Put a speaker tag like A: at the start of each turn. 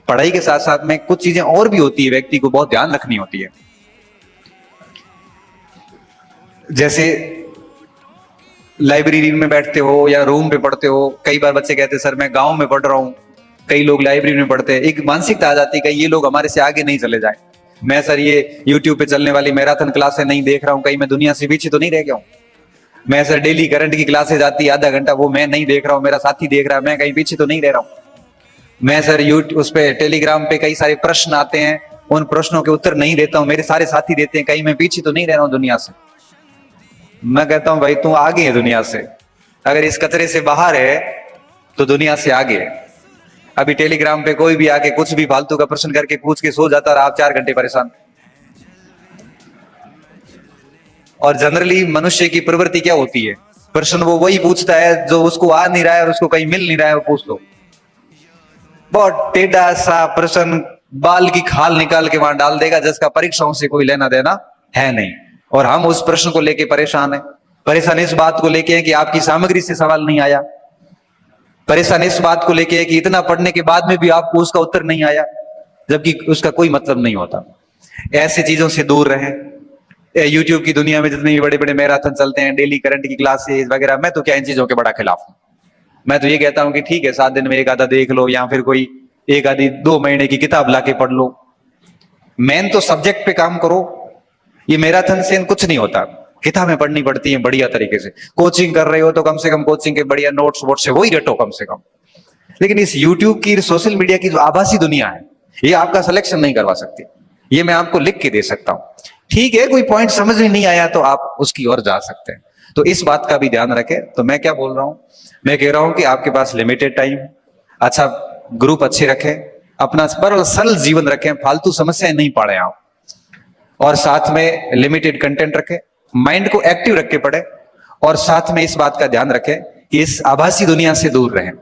A: पढ़ाई के साथ साथ में कुछ चीजें और भी होती है, व्यक्ति को बहुत ध्यान रखनी होती है। जैसे लाइब्रेरी में बैठते हो या रूम पे पढ़ते हो, कई बार बच्चे कहते हैं सर मैं गांव में पढ़ रहा हूं, कई लोग लाइब्रेरी में पढ़ते हैं। एक मानसिकता आ जाती है कहीं ये लोग हमारे से आगे नहीं चले जाए। मैं सर ये यूट्यूब पे चलने वाली मैराथन क्लासें नहीं देख रहा हूं, कहीं मैं दुनिया से पीछे तो नहीं रह गया हूं। मैं सर डेली करंट की क्लासेस आती है आधा घंटा, वो मैं नहीं देख रहा हूं, मेरा साथी देख रहा है, मैं कहीं पीछे तो नहीं रह रहा हूं। मैं सर यूट्यूब उस पे टेलीग्राम पे कई सारे प्रश्न आते हैं, उन प्रश्नों के उत्तर नहीं देता हूं, मेरे सारे साथी देते हैं, कहीं मैं पीछे तो नहीं रह रहा हूं दुनिया से। मैं कहता हूं भाई तू आगे है दुनिया से, अगर इस कचरे से बाहर है तो दुनिया से आगे है। अभी टेलीग्राम पे कोई भी आके कुछ भी फालतू का प्रश्न करके पूछ के सो जाता रहा, आप 4 घंटे परेशान। और जनरली मनुष्य की प्रवृत्ति क्या होती है, प्रश्न वो वही पूछता है जो उसको आ नहीं रहा है और उसको कहीं मिल नहीं रहा है, वो पूछ लो। बहुत टेढ़ा सा प्रश्न, बाल की खाल निकाल के वहां डाल देगा, जिसका परीक्षाओं से कोई लेना देना है नहीं। और हम उस प्रश्न को लेके परेशान है। परेशान इस बात को लेके है कि आपकी सामग्री से सवाल नहीं आया, परेशान इस बात को लेके है कि इतना पढ़ने के बाद में भी आपको उसका उत्तर नहीं आया, जबकि उसका कोई मतलब नहीं होता। ऐसे चीजों से दूर रहें। यूट्यूब की दुनिया में जितने भी बड़े बड़े मैराथन चलते हैं, डेली करंट की क्लासेस वगैरह, मैं तो क्या इन चीजों के बड़ा खिलाफ हूं। मैं तो ये कहता हूं कि ठीक है 7 दिन में एक आधा देख लो, या फिर कोई एक आधी 2 महीने की किताब लाके पढ़ लो, मेन तो सब्जेक्ट पे काम करो। ये मैराथन से कुछ नहीं होता, किताबें पढ़नी पड़ती हैं बढ़िया तरीके से। कोचिंग कर रहे हो तो कम से कम कोचिंग के बढ़िया नोट्स वोट्स से वही रटो कम से कम। लेकिन इस यूट्यूब की, सोशल मीडिया की जो आभासी दुनिया है, ये आपका सिलेक्शन नहीं करवा सकती। ये मैं आपको लिख के दे सकता हूं। ठीक है, कोई पॉइंट समझ में नहीं आया तो आप उसकी ओर जा सकते हैं। तो इस बात का भी ध्यान रखें। तो मैं क्या बोल रहा हूं, मैं कह रहा हूं कि आपके पास लिमिटेड टाइम, अच्छा ग्रुप अच्छे रखें, अपना सरल जीवन रखें, फालतू समस्याएं नहीं पाड़े आप, और साथ में लिमिटेड कंटेंट रखें, माइंड को एक्टिव रख के पढ़े, और साथ में इस बात का ध्यान रखें कि इस आभासी दुनिया से दूर रहें।